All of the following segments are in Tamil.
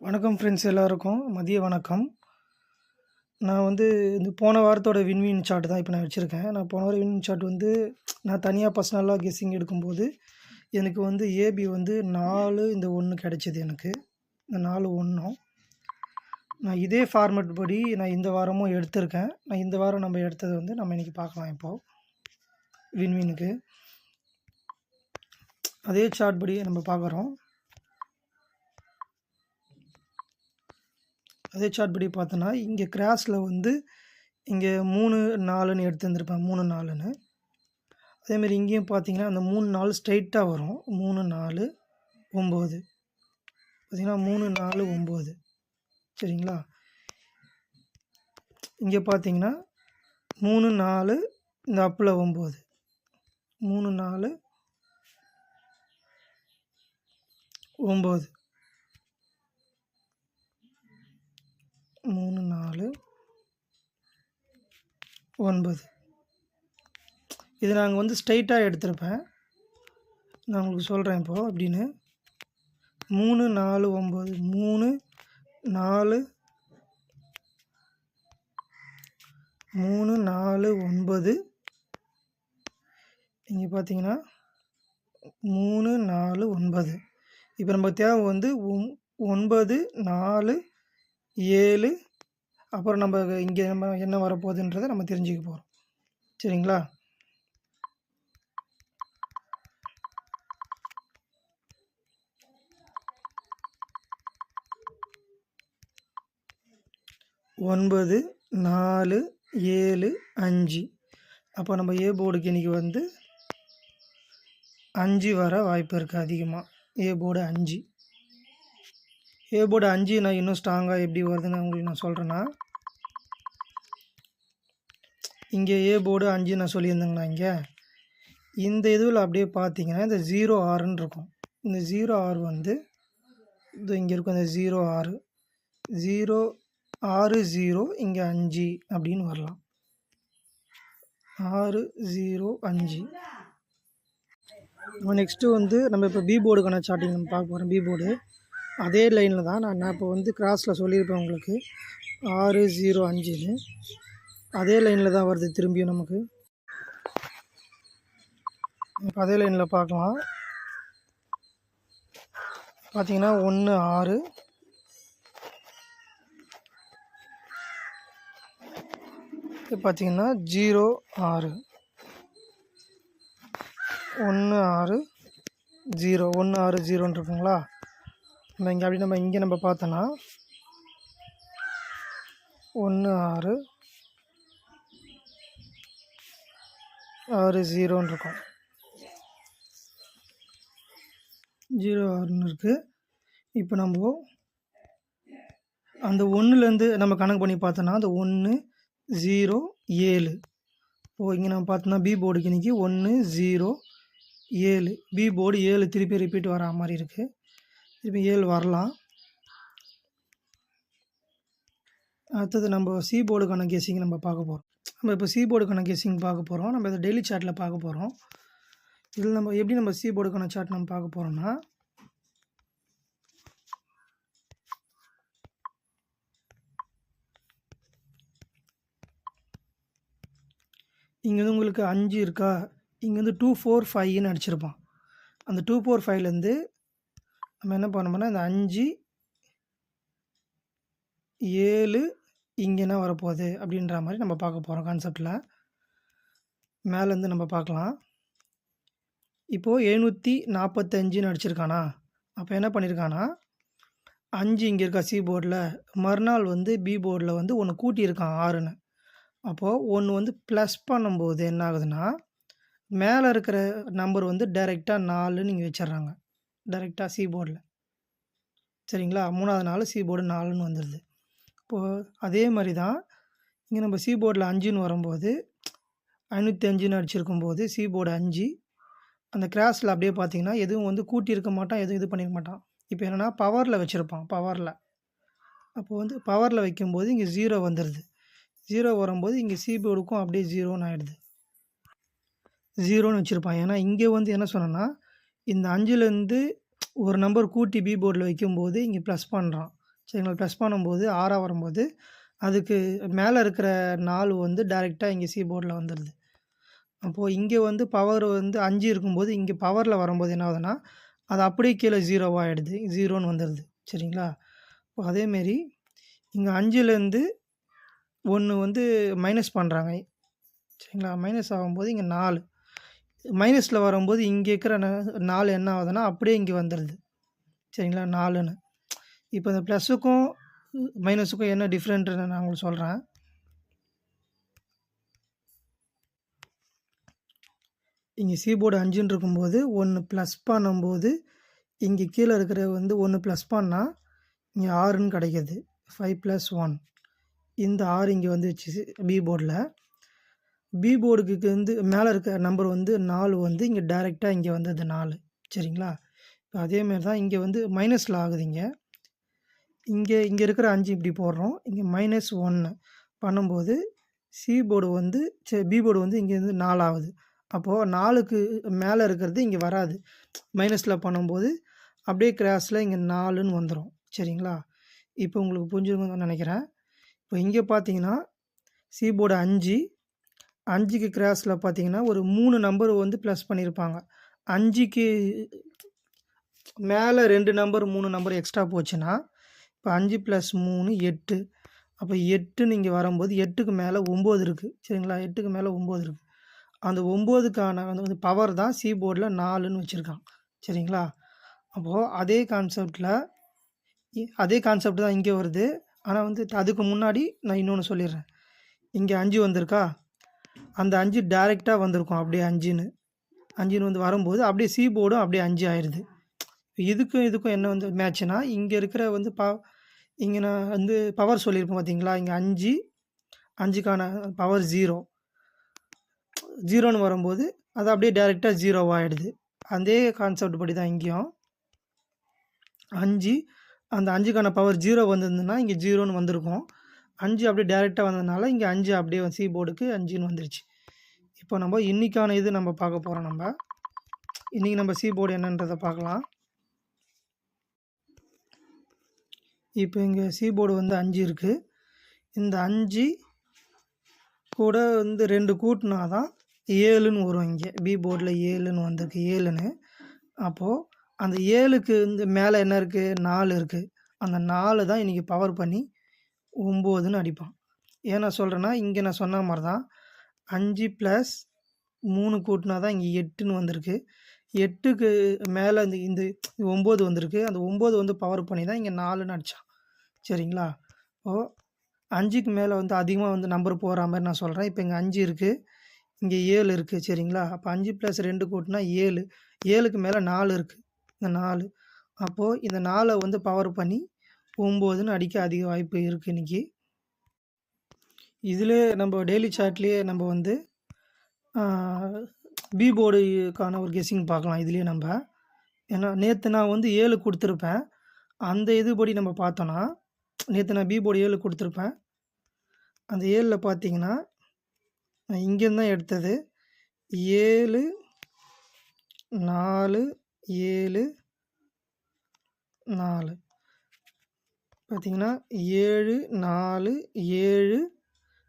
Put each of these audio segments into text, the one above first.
வணக்கம் ஃப்ரெண்ட்ஸ் எல்லாருக்கும் மதிய வணக்கம். நான் இந்த போன வாரத்தோட வின்வின் சார்ட் தான் இப்போ நான் வச்சுருக்கேன். நான் போன வாரம் வின்வின் சார்ட் நான் தனியாக பர்சனலாக கெஸ்ஸிங் எடுக்கும்போது எனக்கு ஏபி 4 இந்த 1 கிடைச்சிது எனக்கு. இந்த 4 1ம் நான் இதே ஃபார்மேட் படி நான் இந்த வாரமும் எடுத்திருக்கேன். நான் இந்த வாரம் நம்ம எடுத்தது நம்ம இன்றைக்கி பார்க்கலாம். இப்போது வின்வினுக்கு அதே சார்ட் படி நம்ம பார்க்குறோம். அதே சார்ட் படி பார்த்தோன்னா இங்கே கிராஸில் இங்கே 3 4ன்னு எடுத்துருந்துருப்பேன். 3 4ன்னு அதேமாரி இங்கேயும் பார்த்தீங்கன்னா அந்த 3 4 ஸ்ட்ரைட்டாக வரும். 3 4 9 பார்த்திங்கன்னா 3 4 9 சரிங்களா. இங்கே பார்த்தீங்கன்னா 3 4 இந்த அப்பில் 9 3 4 9 3 4 9 இது நாங்கள் ஸ்ட்ரைட்டாக எடுத்திருப்பேன். நான் உங்களுக்கு சொல்கிறேன் இப்போது அப்படின்னு 3 4 9 3 4 3 4 9 இங்கே பார்த்தீங்கன்னா 3 4 9 இப்போ நம்ம தேவை 9 4 7 அப்புறம் நம்ம இங்கே என்ன வரப்போகுதுன்றதை நம்ம தெரிஞ்சுக்க போகிறோம். சரிங்களா. ஒன்பது 4 7 5 அப்போ நம்ம ஏ போர்டுக்கு இன்றைக்கி 5 வர வாய்ப்பு இருக்குது அதிகமாக. ஏ போர்டு 5 ஏ போர்டு 5 நான் இன்னும் ஸ்ட்ராங்காக எப்படி வருதுன்னு உங்களுக்கு நான் சொல்கிறேன்னா, இங்கே ஏ போர்டு 5 நான் சொல்லியிருந்தேங்கண்ணா. இந்த இதில் அப்படியே பார்த்தீங்கன்னா இந்த 0 6ன்னு இருக்கும். இந்த 0 6 இது இங்கே இருக்கும். இந்த 0 6 0 6 0 இங்கே 5 அப்படின்னு வரலாம். 6 0 5 நெக்ஸ்ட்டு நம்ம இப்போ பி போர்டுக்கான சார்ட்டிங் நம்ம பார்க்க போகிறோம். பி போர்டு அதே லைனில் தான் நான் இப்போ கிராஸில் சொல்லியிருப்பேன் உங்களுக்கு 6 0 5ன்னு. அதே லைனில் தான் வருது திரும்பியும் நமக்கு. இப்போ அதே லைனில் பார்க்கலாம். பார்த்தீங்கன்னா 1 6 பார்த்தீங்கன்னா 0 6 1 6 0 1 6 0ன்னு இருக்குங்களா. நம்ம இங்கே நம்ம பார்த்தோன்னா 1 6 6 0ன்னு இருக்கும். 0 6ன்னு இருக்குது. இப்போ நம்ம அந்த 1லேருந்து நம்ம கணக்கு பண்ணி பார்த்தோன்னா அந்த 1 0 7 இங்கே நம்ம பார்த்தோன்னா பி போர்டுக்கு இன்றைக்கி 1 0 7 பி போர்டு 7 திருப்பி ரிப்பீட் வரா மாதிரி இருக்குது. திருப்பி 7 வரலாம். அடுத்தது நம்ம சி போர்டுக்கான கெஸ்ஸிங் நம்ம பார்க்க போகிறோம். நம்ம இப்போ சி போர்டுக்கான கெஸ்ஸிங் பார்க்க போகிறோம். நம்ம இதை டெய்லி சார்ட்டில் பார்க்க போகிறோம். இதில் நம்ம எப்படி சி போர்டுக்கான சார்ட் நம்ம பார்க்க போகிறோம்னா, இங்கே உங்களுக்கு 5 இருக்கா, இங்கே 2 4 5ன்னு அடிச்சிருப்பான். அந்த 2 4 5லேருந்து நம்ம என்ன பண்ணோம்னா இந்த 5 7 இங்கே என்ன வரப்போகுது அப்படின்ற மாதிரி நம்ம பார்க்க போகிறோம். கான்செப்டில் மேலேருந்து நம்ம பார்க்கலாம். இப்போது 745ன்னு அடிச்சிருக்கானா, அப்போ என்ன பண்ணியிருக்கானா 5 இங்கே இருக்கா சி போர்டில். மறுநாள் பி போர்டில் 1 கூட்டியிருக்கான் 6ன்னு. அப்போது 1 ப்ளஸ் பண்ணும்போது என்ன ஆகுதுன்னா, மேலே இருக்கிற நம்பர் டைரெக்டாக 4ன்னு இங்கே வச்சிட்றாங்க. டைரெக்டாக சி போர்டில். சரிங்களா. 3வது நாள் சி போர்டு 4ன்னு வந்துடுது. இப்போது அதே மாதிரி தான் இங்கே நம்ம சி போர்டில் 5ன்னு வரும்போது 505ன்னு அடிச்சிருக்கும்போது சி போர்டு 5 அந்த கிராஸில் அப்படியே பார்த்தீங்கன்னா எதுவும் கூட்டியிருக்க மாட்டான், எதுவும் இது பண்ணியிருக்க மாட்டான். இப்போ என்னென்னா பவரில் வச்சுருப்பான். பவரில் அப்போது பவரில் வைக்கும்போது இங்கே 0 வந்துடுது. 0 வரும்போது இங்கே சி போர்டுக்கும் அப்படியே 0ன்னு ஆகிடுது. 0ன்னு வச்சுருப்பான். ஏன்னா இங்கே என்ன சொன்னேன்னா, இந்த 5லேருந்து ஒரு நம்பர் கூட்டி பி போர்டில் வைக்கும்போது இங்கே ப்ளஸ் பண்ணுறான். சரிங்களா? ப்ளஸ் பண்ணும்போது 6ஆ வரும்போது அதுக்கு மேலே இருக்கிற 4 வந்து டைரெக்டாக இங்கே சி போர்டில் வந்துடுது. அப்போது இங்கே வந்து பவர் வந்து 5 இருக்கும்போது இங்கே பவரில் வரும்போது என்ன ஆகுதுன்னா, அது அப்படியே கீழே 0வா ஆகிடுது. 0ன்னு வந்துடுது. சரிங்களா? இப்போ அதேமாரி இங்கே 5லேருந்து 1 வந்து மைனஸ் பண்ணுறாங்க. சரிங்களா? மைனஸ் ஆகும்போது இங்கே 4 மைனஸில் வரும்போது இங்கே இருக்கிற 4 என்ன ஆகுதுன்னா அப்படியே இங்கே வந்துடுது. சரிங்களா? 4ன்னு. இப்போ இந்த ப்ளஸுக்கும் மைனஸுக்கும் என்ன டிஃப்ரெண்ட்டுன்னு நான் உங்களுக்கு சொல்கிறேன். இங்கே சி போர்டு 5ன்னு இருக்கும்போது 1 ப்ளஸ் பண்ணும்போது இங்கே கீழே இருக்கிற வந்து 1 ப்ளஸ் பண்ணால் இங்கே 6ன்னு கிடைக்கிது. 5 + 1 இந்த 6 இங்கே வந்துருச்சு பி போர்டில். பி போர்டுக்கு வந்து மேலே இருக்க நம்பர் வந்து 4 வந்து இங்கே டைரெக்டாக இங்கே வந்தது 4. சரிங்களா? இப்போ அதேமாரி தான் இங்கே வந்து மைனஸில் ஆகுது இங்கே. இங்கே இருக்கிற 5 இப்படி போடுறோம். இங்கே -1 பண்ணும்போது சி போர்டு வந்து பி போர்டு வந்து இங்கேருந்து 4 ஆகுது. அப்போது 4க்கு மேலே இருக்கிறது இங்கே வராது. மைனஸில் பண்ணும்போது அப்படியே கிராஸில் இங்கே 4ன்னு வந்துடும். சரிங்களா? இப்போ உங்களுக்கு புரிஞ்சுருக்குன்னு நினைக்கிறேன். இப்போ இங்கே பார்த்தீங்கன்னா சி போர்டு 5க்கு கிராஸில் பார்த்தீங்கன்னா ஒரு 3 நம்பர் வந்து ப்ளஸ் பண்ணியிருப்பாங்க. 5க்கு மேலே 2 நம்பர் 3 நம்பர் எக்ஸ்ட்ரா போச்சுன்னா இப்போ 5 + 3 8. அப்போ 8ன்னு இங்கே வரும்போது 8க்கு மேலே 9 இருக்குது. சரிங்களா? 8க்கு மேலே 9 இருக்குது. அந்த 9க்கான வந்து பவர் தான் சி போர்டில் 4ன்னு வச்சுருக்கான். சரிங்களா? அப்போது அதே கான்செப்ட் தான் இங்கே வருது. ஆனால் வந்து அதுக்கு முன்னாடி நான் இன்னொன்று சொல்லிடுறேன். இங்கே 5 வந்திருக்கா? அந்த 5 டைரெக்டாக வந்திருக்கும் அப்படியே 5ன்னு வந்து வரும்போது அப்படியே சி போர்டும் அப்படியே 5 ஆயிடுது. இதுக்கும் என்ன வந்து மேட்ச்னா இங்கே இருக்கிற வந்து இங்கே நான் வந்து பவர் சொல்லியிருப்பேன் பார்த்தீங்களா? இங்கே 5க்கான பவர் 0ன்னு வரும்போது அது அப்படியே டைரெக்டாக 0வா ஆகிடுது. அதே கான்செப்ட் படி தான் இங்கேயும் 5 அந்த 5க்கான பவர் 0 வந்திருந்ததுன்னா இங்கே 0ன்னு வந்திருக்கும். 5 அப்படியே டைரெக்டாக வந்ததுனால இங்கே 5 அப்படியே சி போர்டுக்கு 5ன்னு வந்துருச்சு. இப்போ நம்ம இன்றைக்கான இது நம்ம பார்க்க போகிறோம். இன்றைக்கி நம்ம சி போர்டு என்னன்றதை பார்க்கலாம். இப்போ இங்கே சி போர்டு வந்து 5 இருக்குது. இந்த 5 கூட வந்து 2 கூட்டினா தான் 7ன்னு வரும். இங்கே பி போர்டில் 7ன்னு வந்திருக்கு. 7ன்னு. அப்போது அந்த 7க்கு வந்து மேலே என்ன இருக்குது? 4 இருக்குது. அந்த 4 தான் இன்றைக்கி பவர் பண்ணி 9ன்னு அடிப்பான். ஏன் நான் சொல்கிறேன்னா இங்கே நான் சொன்ன மாதிரி தான் 5 + 3 கூட்டினா தான் இங்கே 8ன்னு வந்திருக்கு. 8க்கு மேலே இந்த 9 வந்திருக்கு. அந்த 9 வந்து பவர் பண்ணி தான் இங்கே 4ன்னு அடித்தான். சரிங்களா? இப்போது 5க்கு மேலே வந்து அதிகமாக வந்து நம்பர் போகிற மாதிரி நான் சொல்கிறேன். இப்போ இங்கே 5 இருக்குது. இங்கே 7 இருக்குது. சரிங்களா? அப்போ 5 + 2 கூட்டினா 7. 7க்கு மேலே 4 இருக்குது. இந்த 4 அப்போது இந்த 4 வந்து பவர் பண்ணி 9ன்னு அடிக்க அதிக வாய்ப்பு இருக்குது இன்றைக்கி. இதிலே நம்ம டெய்லி சார்ட்லேயே நம்ம வந்து பி போர்டுக்கான ஒரு கெஸ்ஸிங் பார்க்கலாம் இதுலேயே நம்ம. ஏன்னா நேற்று நான் வந்து 7 கொடுத்துருப்பேன். அந்த இதுபடி நம்ம பார்த்தோன்னா நேற்று நான் பி போர்டு 7 கொடுத்துருப்பேன். அந்த 7ல் பார்த்தீங்கன்னா நான் இங்கேருந்து தான் எடுத்தது. 7 4 7 4 பார்த்தீங்கன்னா 7 4 7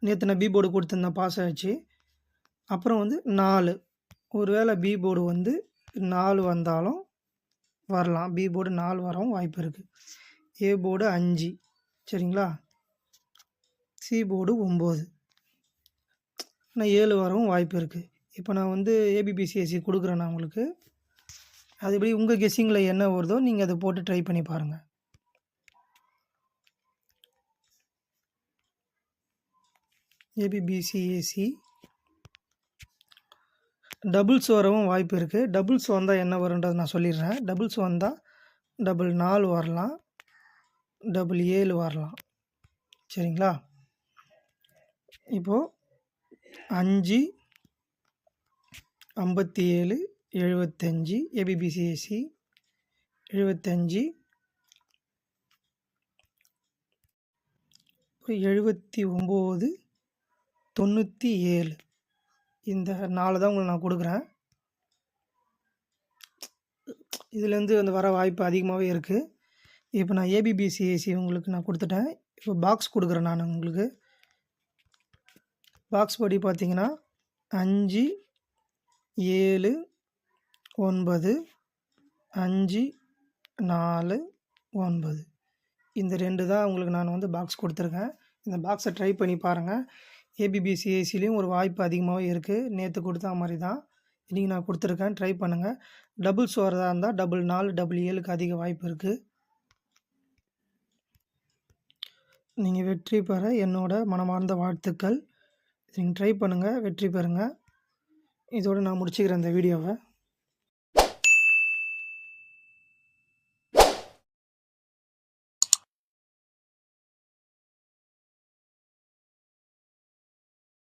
நேற்று நான் பி போர்டு கொடுத்துருந்தேன், பாஸ் ஆகிடுச்சு. அப்புறம் வந்து 4 ஒருவேளை பி போர்டு வந்து 4 வந்தாலும் வரலாம். பி போர்டு 4 வரவும் வாய்ப்பு இருக்குது. A board 5. சரிங்களா? C board 9. ஆனால் 7 வரவும் வாய்ப்பு இருக்குது. இப்போ நான் வந்து ஏபிபிசிஎஸ்சி கொடுக்குறேன் நான் உங்களுக்கு. அதுபடி உங்கள் கெஸ்ஸிங்கில் என்ன வருதோ நீங்கள் அதை போட்டு ட்ரை பண்ணி பாருங்கள். ஏபிபிசிஎஸ்சி டபுள்ஸ் வரவும் வாய்ப்பு இருக்குது. டபுள்ஸ் வந்தால் என்ன வரும்ன்றது நான் சொல்லிடுறேன். டபுள்ஸ் வந்தால் 4 வரலாம், 7 வரலாம். சரிங்களா? இப்போது 5 57 75 ஏபிபிசிஎஸ்சி 75 79 97 இந்த 4 தான் உங்களுக்கு நான் கொடுக்குறேன். இதுலேருந்து வந்து வர வாய்ப்பு அதிகமாகவே இருக்குது. இப்போ நான் ஏபிபிசிஏசி உங்களுக்கு நான் கொடுத்துட்டேன். இப்போ பாக்ஸ் கொடுக்குறேன் நான் உங்களுக்கு. பாக்ஸ் படி பார்த்தீங்கன்னா 5, 7, 9, 5, 4, 9 இந்த 2 தான் உங்களுக்கு நான் வந்து பாக்ஸ் கொடுத்துருக்கேன். இந்த பாக்ஸை ட்ரை பண்ணி பாருங்கள். ஏபிபிசிஏசிலையும் ஒரு வாய்ப்பு அதிகமாகவே இருக்குது. நேற்று கொடுத்தா மாதிரி தான் இன்றைக்கி நான் கொடுத்துருக்கேன். ட்ரை பண்ணுங்கள். டபுள்ஸ் வரதா இருந்தால் 4, 7க்கு அதிக வாய்ப்பு இருக்குது. நீங்கள் வெற்றி பெற என்னோட மனமார்ந்த வாழ்த்துக்கள். நீங்கள் ட்ரை பண்ணுங்கள், வெற்றி பெறுங்க. இதோடு நான் முடிச்சுக்கிறேன் இந்த வீடியோவை.